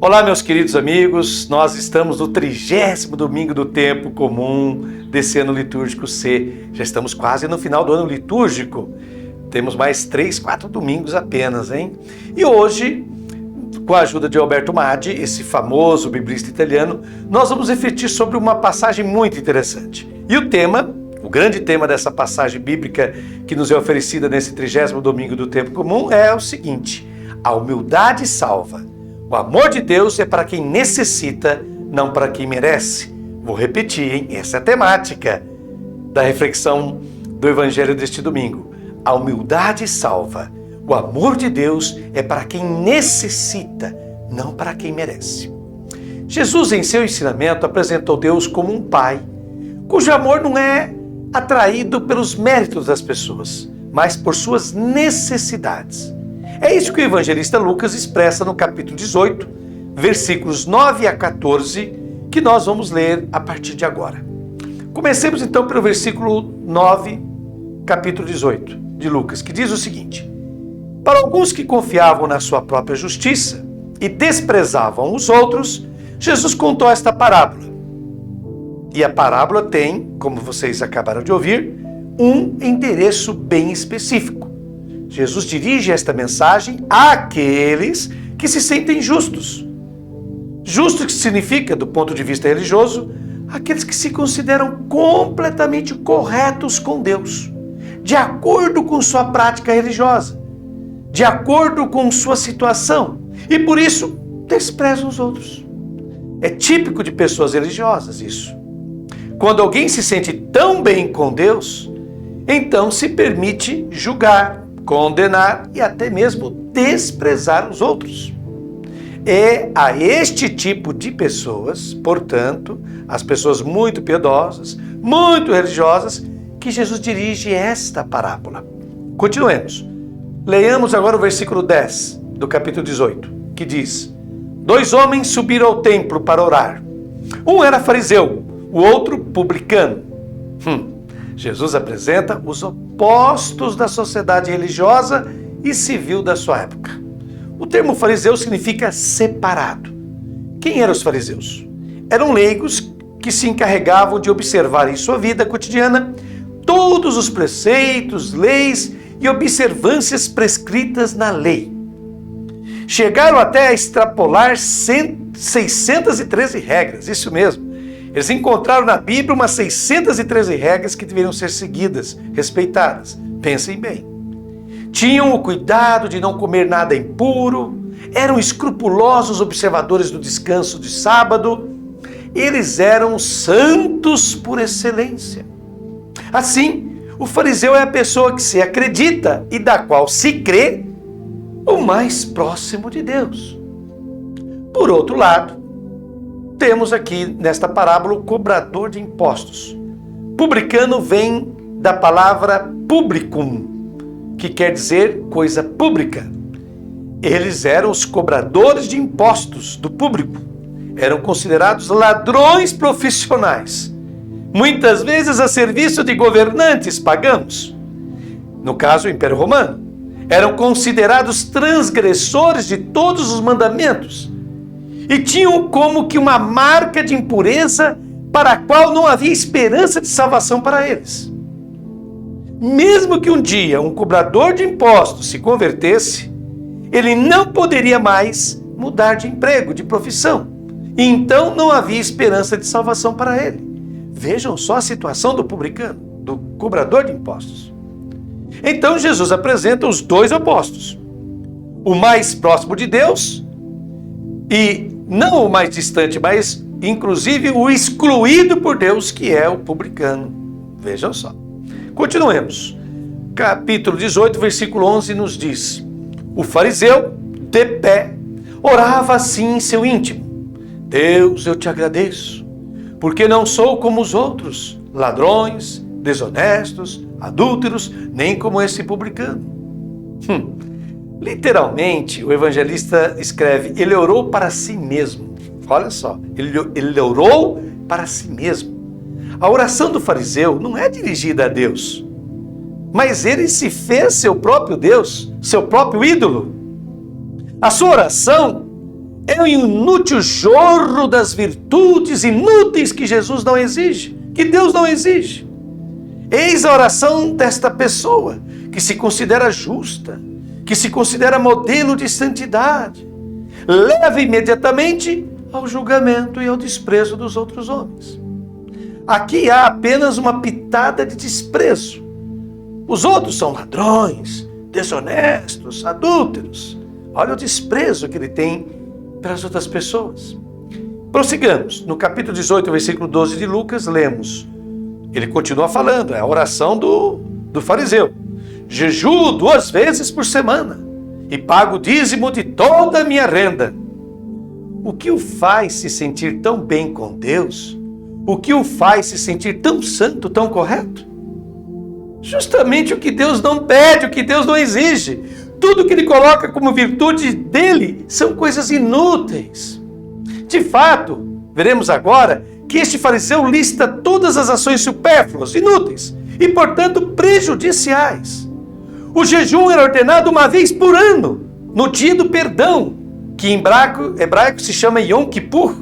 Olá, meus queridos amigos, nós estamos no 30º domingo do tempo comum desse ano litúrgico C. Já estamos quase no final do ano litúrgico. Temos mais 3-4 domingos apenas, hein? E hoje, com a ajuda de Alberto Maddi, esse famoso biblista italiano, nós vamos refletir sobre uma passagem muito interessante. E o tema, o grande tema dessa passagem bíblica que nos é oferecida nesse 30º domingo do tempo comum é o seguinte: a humildade salva. O amor de Deus é para quem necessita, não para quem merece. Vou repetir, hein? Essa é a temática da reflexão do Evangelho deste domingo. A humildade salva. O amor de Deus é para quem necessita, não para quem merece. Jesus, em seu ensinamento, apresentou Deus como um pai, cujo amor não é atraído pelos méritos das pessoas, mas por suas necessidades. É isso que o evangelista Lucas expressa no capítulo 18, versículos 9 a 14, que nós vamos ler a partir de agora. Comecemos então pelo versículo 9, capítulo 18 de Lucas, que diz o seguinte: para alguns que confiavam na sua própria justiça e desprezavam os outros, Jesus contou esta parábola. E a parábola tem, como vocês acabaram de ouvir, um endereço bem específico. Jesus dirige esta mensagem àqueles que se sentem justos. Justo que significa, do ponto de vista religioso, aqueles que se consideram completamente corretos com Deus, de acordo com sua prática religiosa, de acordo com sua situação, e por isso desprezam os outros. É típico de pessoas religiosas isso. Quando alguém se sente tão bem com Deus, então se permite julgar, condenar e até mesmo desprezar os outros. É a este tipo de pessoas, portanto, as pessoas muito piedosas, muito religiosas, que Jesus dirige esta parábola. Continuemos. Leiamos agora o versículo 10 do capítulo 18, que diz: 2 homens subiram ao templo para orar. Um era fariseu, o outro publicano. Jesus apresenta os opostos da sociedade religiosa e civil da sua época. O termo fariseu significa separado. Quem eram os fariseus? Eram leigos que se encarregavam de observar em sua vida cotidiana todos os preceitos, leis e observâncias prescritas na lei. Chegaram até a extrapolar 613 regras, isso mesmo. Eles encontraram na Bíblia umas 613 regras que deveriam ser seguidas, respeitadas. Pensem bem. Tinham o cuidado de não comer nada impuro, eram escrupulosos observadores do descanso de sábado, eles eram santos por excelência. Assim, o fariseu é a pessoa que se acredita e da qual se crê o mais próximo de Deus. Por outro lado, temos aqui nesta parábola o cobrador de impostos. Publicano vem da palavra publicum, que quer dizer coisa pública. Eles eram os cobradores de impostos do público. Eram considerados ladrões profissionais, muitas vezes a serviço de governantes pagãos. No caso, o Império Romano. Eram considerados transgressores de todos os mandamentos e tinham como que uma marca de impureza para a qual não havia esperança de salvação para eles. Mesmo que um dia um cobrador de impostos se convertesse, ele não poderia mais mudar de emprego, de profissão. E então não havia esperança de salvação para ele. Vejam só a situação do publicano, do cobrador de impostos. Então Jesus apresenta os 2 opostos. O mais próximo de Deus e não o mais distante, mas inclusive o excluído por Deus, que é o publicano. Vejam só. Continuemos. Capítulo 18, versículo 11 nos diz: o fariseu, de pé, orava assim em seu íntimo: Deus, eu te agradeço, porque não sou como os outros, ladrões, desonestos, adúlteros, nem como esse publicano. Literalmente, o evangelista escreve: ele orou para si mesmo. Olha só, ele orou para si mesmo. A oração do fariseu não é dirigida a Deus, mas ele se fez seu próprio Deus, seu próprio ídolo. A sua oração É o inútil jorro das virtudes inúteis que Jesus não exige, que Deus não exige. Eis a oração desta pessoa, que se considera justa, que se considera modelo de santidade. Leva imediatamente ao julgamento e ao desprezo dos outros homens. Aqui há apenas uma pitada de desprezo. Os outros são ladrões, desonestos, adúlteros. Olha o desprezo que ele tem pelas outras pessoas. Prossigamos. No capítulo 18, versículo 12 de Lucas, lemos. Ele continua falando, é a oração do fariseu. Jejuo 2 vezes por semana e pago o dízimo de toda a minha renda. O que o faz se sentir tão bem com Deus? O que o faz se sentir tão santo, tão correto? Justamente o que Deus não pede, o que Deus não exige. Tudo que ele coloca como virtude dele são coisas inúteis. De fato, veremos agora que este fariseu lista todas as ações supérfluas, inúteis e, portanto, prejudiciais. O jejum era ordenado uma vez por ano, no dia do perdão, que em hebraico se chama Yom Kippur,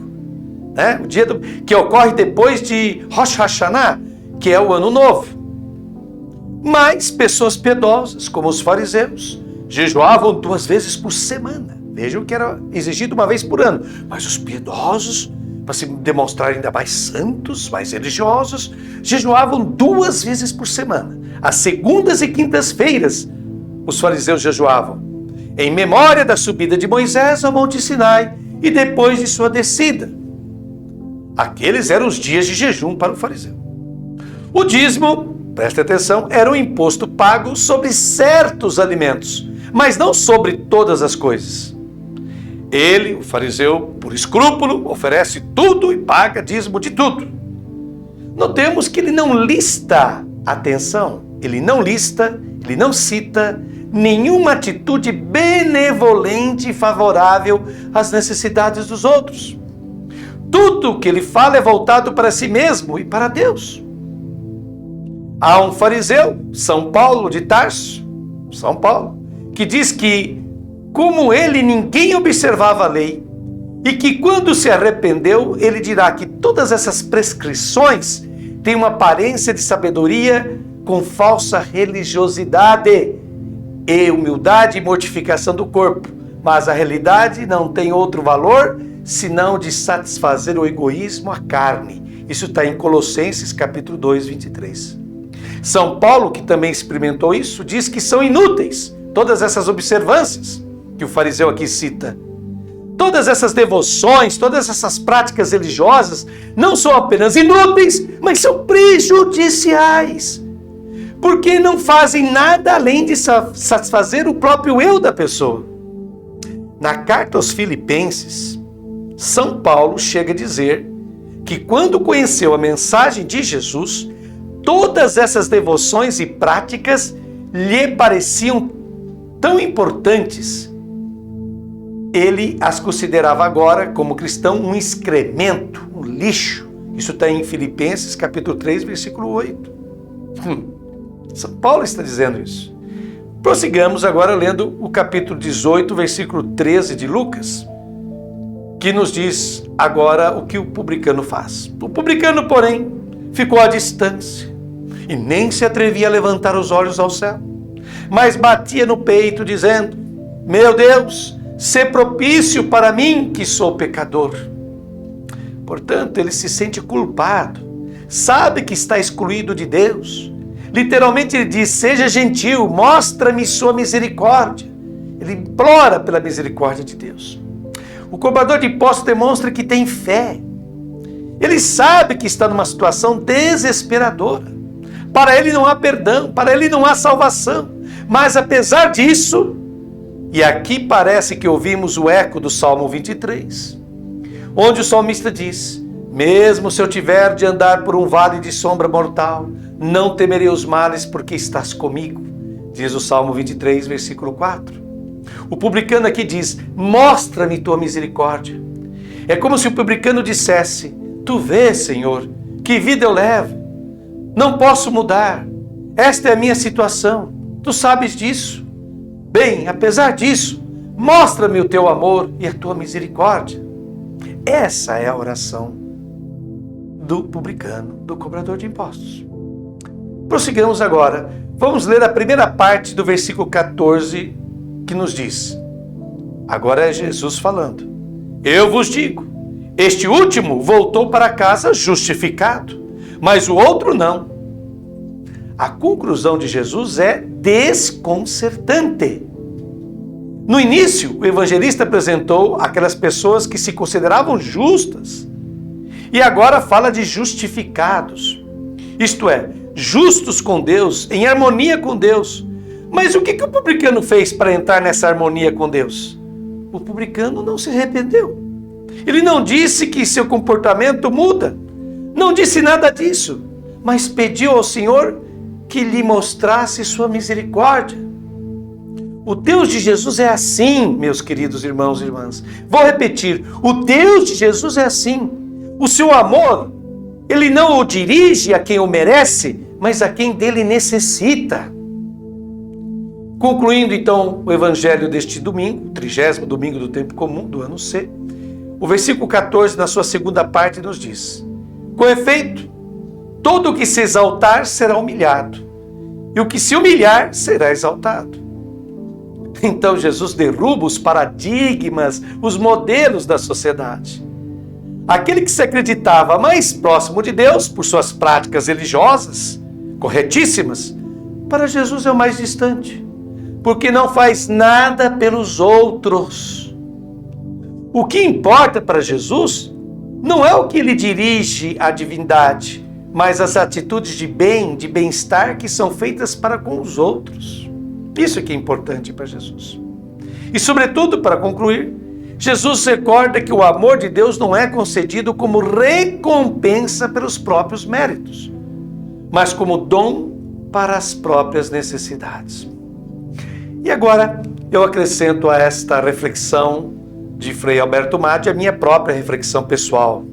o dia que ocorre depois de Rosh Hashanah, que é o Ano Novo. Mas pessoas piedosas, como os fariseus, jejuavam 2 vezes por semana. Vejam que era exigido uma vez por ano. Mas os piedosos, para se demonstrarem ainda mais santos, mais religiosos, jejuavam 2 vezes por semana. Às segundas e quintas-feiras, os fariseus jejuavam, em memória da subida de Moisés ao Monte Sinai e depois de sua descida. Aqueles eram os dias de jejum para o fariseu. O dízimo, preste atenção, era um imposto pago sobre certos alimentos, mas não sobre todas as coisas. Ele, o fariseu, por escrúpulo, oferece tudo e paga dízimo de tudo. Notemos que ele não lista, atenção, ele não cita nenhuma atitude benevolente e favorável às necessidades dos outros. Tudo o que ele fala é voltado para si mesmo e para Deus. Há um fariseu, São Paulo de Tarso, que diz que, como ele, ninguém observava a lei, e que quando se arrependeu, ele dirá que todas essas prescrições têm uma aparência de sabedoria com falsa religiosidade e humildade e mortificação do corpo, mas a realidade não tem outro valor senão de satisfazer o egoísmo, a carne. Isso está em Colossenses capítulo 2, 23. São Paulo, que também experimentou isso, diz que são inúteis todas essas observâncias que o fariseu aqui cita. Todas essas devoções, todas essas práticas religiosas não são apenas inúteis, mas são prejudiciais, porque não fazem nada além de satisfazer o próprio eu da pessoa. Na carta aos Filipenses, São Paulo chega a dizer que quando conheceu a mensagem de Jesus, todas essas devoções e práticas lhe pareciam tão importantes, ele as considerava agora, como cristão, um excremento, um lixo. Isso está em Filipenses capítulo 3, versículo 8. São Paulo está dizendo isso. Prossigamos agora lendo o capítulo 18, versículo 13 de Lucas, que nos diz agora o que o publicano faz. O publicano, porém, ficou à distância e nem se atrevia a levantar os olhos ao céu, mas batia no peito, dizendo: meu Deus, sê propício para mim, que sou pecador. Portanto, ele se sente culpado, sabe que está excluído de Deus. Literalmente ele diz: seja gentil, mostra-me sua misericórdia. Ele implora pela misericórdia de Deus. O cobrador de impostos demonstra que tem fé. Ele sabe que está numa situação desesperadora. Para ele não há perdão, para ele não há salvação. Mas apesar disso, e aqui parece que ouvimos o eco do Salmo 23, onde o salmista diz: mesmo se eu tiver de andar por um vale de sombra mortal, não temerei os males, porque estás comigo. Diz o Salmo 23, versículo 4. O publicano aqui diz: mostra-me tua misericórdia. É como se o publicano dissesse: tu vês, Senhor, que vida eu levo. Não posso mudar. Esta é a minha situação. Tu sabes disso. Bem, apesar disso, Mostra-me o teu amor e a tua misericórdia. Essa é a oração do publicano, do cobrador de impostos. Prossigamos agora. Vamos ler a primeira parte do versículo 14, que nos diz: agora é Jesus falando. Eu vos digo, este último voltou para casa justificado, mas o outro não. A conclusão de Jesus é desconcertante. No início, o evangelista apresentou aquelas pessoas que se consideravam justas. E agora fala de justificados. Isto é, justos com Deus, em harmonia com Deus. Mas o que o publicano fez para entrar nessa harmonia com Deus? O publicano não se arrependeu. Ele não disse que seu comportamento muda. Não disse nada disso. Mas pediu ao Senhor que lhe mostrasse sua misericórdia. O Deus de Jesus é assim, meus queridos irmãos e irmãs. Vou repetir, o Deus de Jesus é assim. O seu amor, ele não o dirige a quem o merece, mas a quem dele necessita. Concluindo então o evangelho deste domingo, 30º domingo do tempo comum do ano C, o versículo 14, na sua segunda parte, nos diz: com efeito, todo o que se exaltar será humilhado, e o que se humilhar será exaltado. Então Jesus derruba os paradigmas, os modelos da sociedade. Aquele que se acreditava mais próximo de Deus por suas práticas religiosas, corretíssimas, para Jesus é o mais distante, porque não faz nada pelos outros. O que importa para Jesus não é o que ele dirige à divindade, mas as atitudes de bem, de bem-estar que são feitas para com os outros. Isso é que é importante para Jesus. E, sobretudo, para concluir, Jesus recorda que o amor de Deus não é concedido como recompensa pelos próprios méritos, mas como dom para as próprias necessidades. E agora eu acrescento a esta reflexão de Frei Alberto Maggi a minha própria reflexão pessoal.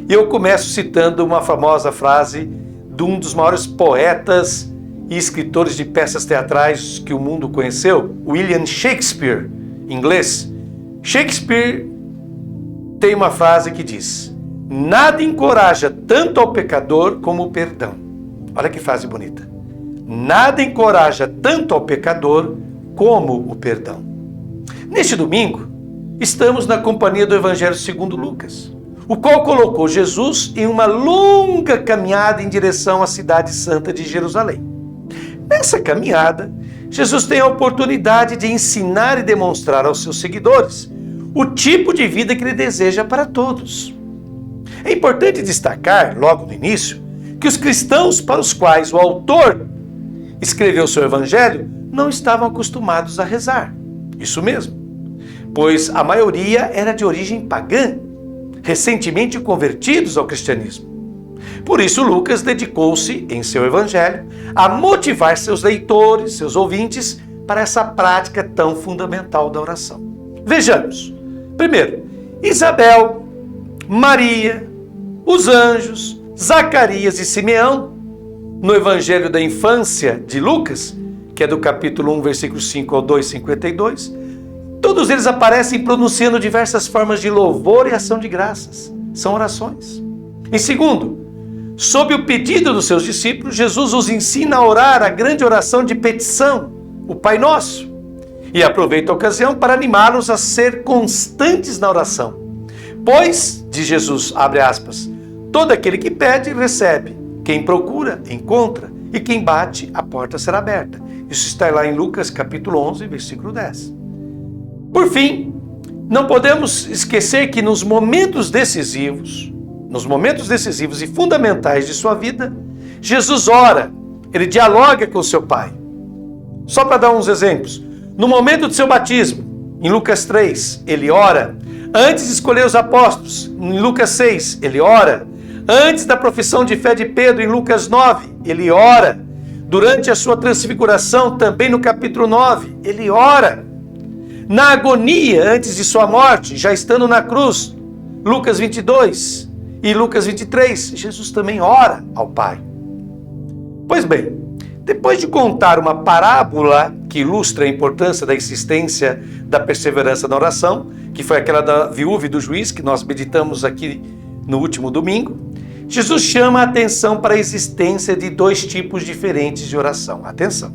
E eu começo citando uma famosa frase de um dos maiores poetas e escritores de peças teatrais que o mundo conheceu, William Shakespeare, inglês. Shakespeare tem uma frase que diz: nada encoraja tanto ao pecador como o perdão. Olha que frase bonita. Nada encoraja tanto ao pecador como o perdão. Neste domingo, estamos na companhia do Evangelho segundo Lucas, o qual colocou Jesus em uma longa caminhada em direção à cidade santa de Jerusalém. Nessa caminhada, Jesus tem a oportunidade de ensinar e demonstrar aos seus seguidores o tipo de vida que ele deseja para todos. É importante destacar, logo no início, que os cristãos para os quais o autor escreveu seu evangelho não estavam acostumados a rezar. Isso mesmo, pois a maioria era de origem pagã, recentemente convertidos ao cristianismo. Por isso, Lucas dedicou-se, em seu evangelho, a motivar seus leitores, seus ouvintes, para essa prática tão fundamental da oração. Vejamos. Primeiro, Isabel, Maria, os anjos, Zacarias e Simeão, no evangelho da infância de Lucas, que é do capítulo 1, versículo 5 ao 2, 52, todos eles aparecem pronunciando diversas formas de louvor e ação de graças. São orações. Em segundo, sob o pedido dos seus discípulos, Jesus os ensina a orar a grande oração de petição, o Pai Nosso, e aproveita a ocasião para animá-los a ser constantes na oração. Pois, diz Jesus, abre aspas, todo aquele que pede, recebe. Quem procura, encontra. E quem bate, a porta será aberta. Isso está lá em Lucas, capítulo 11, versículo 10. Por fim, não podemos esquecer que nos momentos decisivos e fundamentais de sua vida, Jesus ora, ele dialoga com seu Pai. Só para dar uns exemplos, no momento do seu batismo, em Lucas 3, ele ora. Antes de escolher os apóstolos, em Lucas 6, ele ora. Antes da profissão de fé de Pedro, em Lucas 9, ele ora. Durante a sua transfiguração, também no capítulo 9, ele ora. Na agonia, antes de sua morte, já estando na cruz, Lucas 22 e Lucas 23, Jesus também ora ao Pai. Pois bem, Depois de contar uma parábola que ilustra a importância da insistência da perseverança na oração, que foi aquela da viúva e do juiz que nós meditamos aqui no último domingo, Jesus chama a atenção para a existência de dois tipos diferentes de oração. Atenção!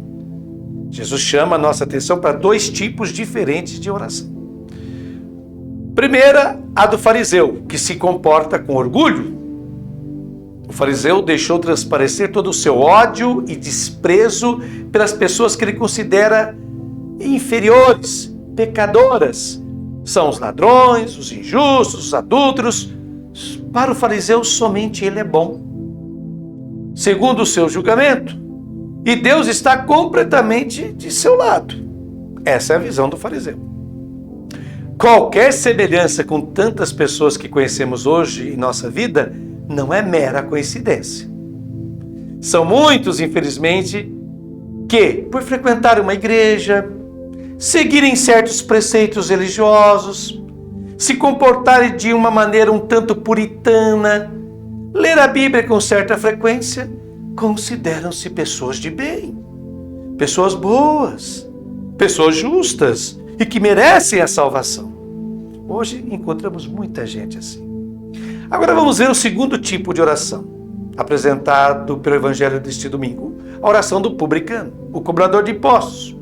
Jesus chama a nossa atenção para dois tipos diferentes de oração. Primeira, a do fariseu, que se comporta com orgulho. O fariseu deixou transparecer todo o seu ódio e desprezo pelas pessoas que ele considera inferiores, pecadoras. São os ladrões, os injustos, os adúlteros. Para o fariseu, somente ele é bom, segundo o seu julgamento, e Deus está completamente de seu lado. Essa é a visão do fariseu. Qualquer semelhança com tantas pessoas que conhecemos hoje em nossa vida não é mera coincidência. São muitos, infelizmente, que, por frequentar uma igreja, seguirem certos preceitos religiosos, se comportarem de uma maneira um tanto puritana, ler a Bíblia com certa frequência, consideram-se pessoas de bem, pessoas boas, pessoas justas e que merecem a salvação. Hoje encontramos muita gente assim. Agora vamos ver o segundo tipo de oração, apresentado pelo Evangelho deste domingo, a oração do publicano, o cobrador de impostos.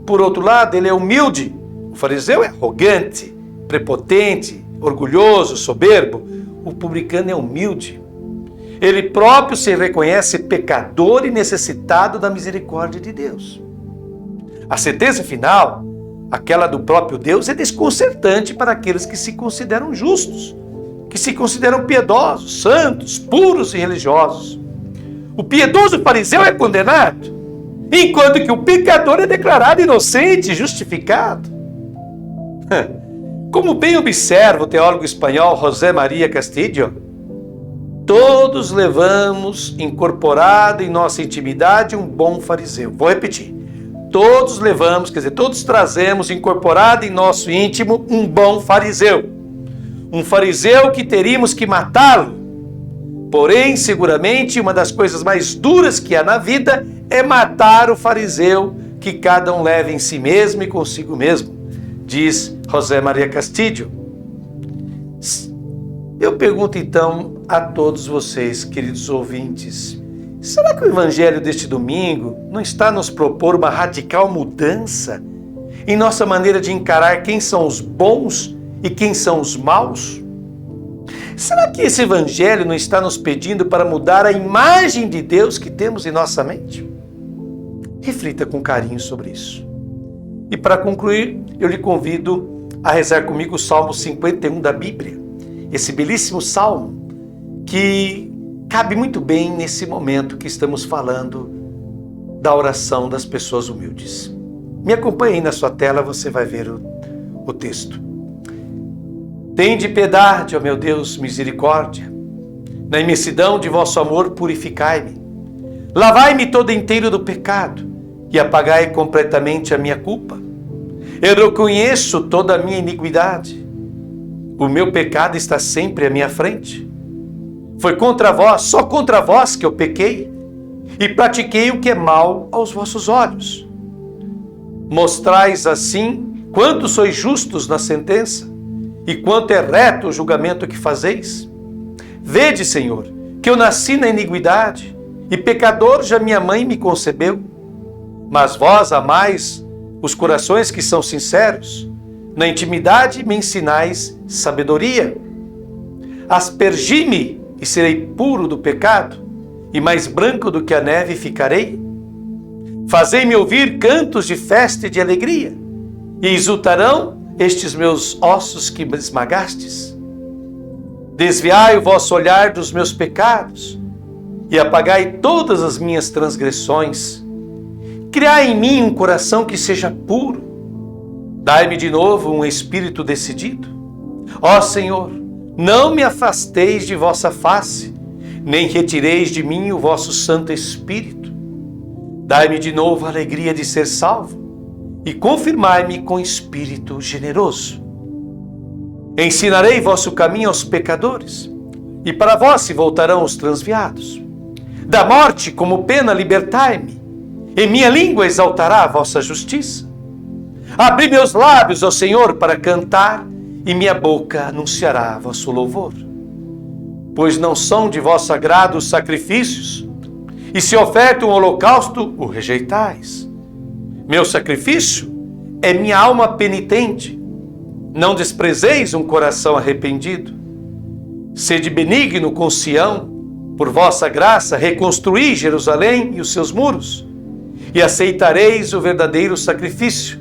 Por outro lado, ele é humilde, o fariseu é arrogante, prepotente, orgulhoso, soberbo. O publicano é humilde. Ele próprio se reconhece pecador e necessitado da misericórdia de Deus. A sentença final, aquela do próprio Deus, é desconcertante para aqueles que se consideram justos, que se consideram piedosos, santos, puros e religiosos. O piedoso fariseu é condenado, enquanto que o pecador é declarado inocente e justificado. Como bem observa o teólogo espanhol José María Castillo, todos levamos incorporado em nossa intimidade um bom fariseu. Vou repetir. Todos levamos, quer dizer, todos trazemos incorporado em nosso íntimo um bom fariseu. Um fariseu que teríamos que matá-lo. Porém, seguramente, uma das coisas mais duras que há na vida é matar o fariseu que cada um leva em si mesmo e consigo mesmo, diz José María Castillo. Eu pergunto então a todos vocês, queridos ouvintes, será que o Evangelho deste domingo não está a nos propor uma radical mudança em nossa maneira de encarar quem são os bons e quem são os maus? Será que esse Evangelho não está nos pedindo para mudar a imagem de Deus que temos em nossa mente? Reflita com carinho sobre isso. E para concluir, eu lhe convido a rezar comigo o Salmo 51 da Bíblia. Esse belíssimo salmo que cabe muito bem nesse momento que estamos falando da oração das pessoas humildes. Me acompanhe aí na sua tela, você vai ver o texto. Tende piedade, ó meu Deus, misericórdia. Na imensidão de vosso amor purificai-me. Lavai-me todo inteiro do pecado e apagai completamente a minha culpa. Eu reconheço toda a minha iniquidade. O meu pecado está sempre à minha frente. Foi contra vós, só contra vós que eu pequei e pratiquei o que é mal aos vossos olhos. Mostrais assim quanto sois justos na sentença e quanto é reto o julgamento que fazeis. Vede, Senhor, que eu nasci na iniquidade e pecador já minha mãe me concebeu. Mas vós amais os corações que são sinceros. Na intimidade me ensinais sabedoria. Aspergi-me e serei puro do pecado, e mais branco do que a neve ficarei. Fazei-me ouvir cantos de festa e de alegria, e exultarão estes meus ossos que esmagastes. Desviai o vosso olhar dos meus pecados, e apagai todas as minhas transgressões. Criai em mim um coração que seja puro. Dai-me de novo um espírito decidido. Ó Senhor, não me afasteis de vossa face, nem retireis de mim o vosso Santo Espírito. Dai-me de novo a alegria de ser salvo e confirmai-me com espírito generoso. Ensinarei vosso caminho aos pecadores, e para vós se voltarão os transviados. Da morte, como pena, libertai-me, e minha língua exaltará a vossa justiça. Abri meus lábios ao Senhor para cantar, e minha boca anunciará vosso louvor. Pois não são de vosso agrado os sacrifícios, e se oferta um holocausto, o rejeitais. Meu sacrifício é minha alma penitente. Não desprezeis um coração arrependido. Sede benigno com Sião, por vossa graça reconstruí Jerusalém e os seus muros, e aceitareis o verdadeiro sacrifício,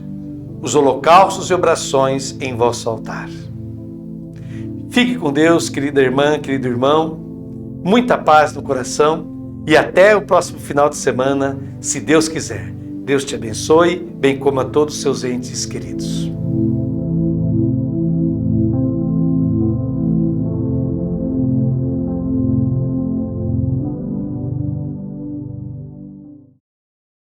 os holocaustos e obrações em vosso altar. Fique com Deus, querida irmã, querido irmão, muita paz no coração e até o próximo final de semana, se Deus quiser. Deus te abençoe, bem como a todos os seus entes queridos.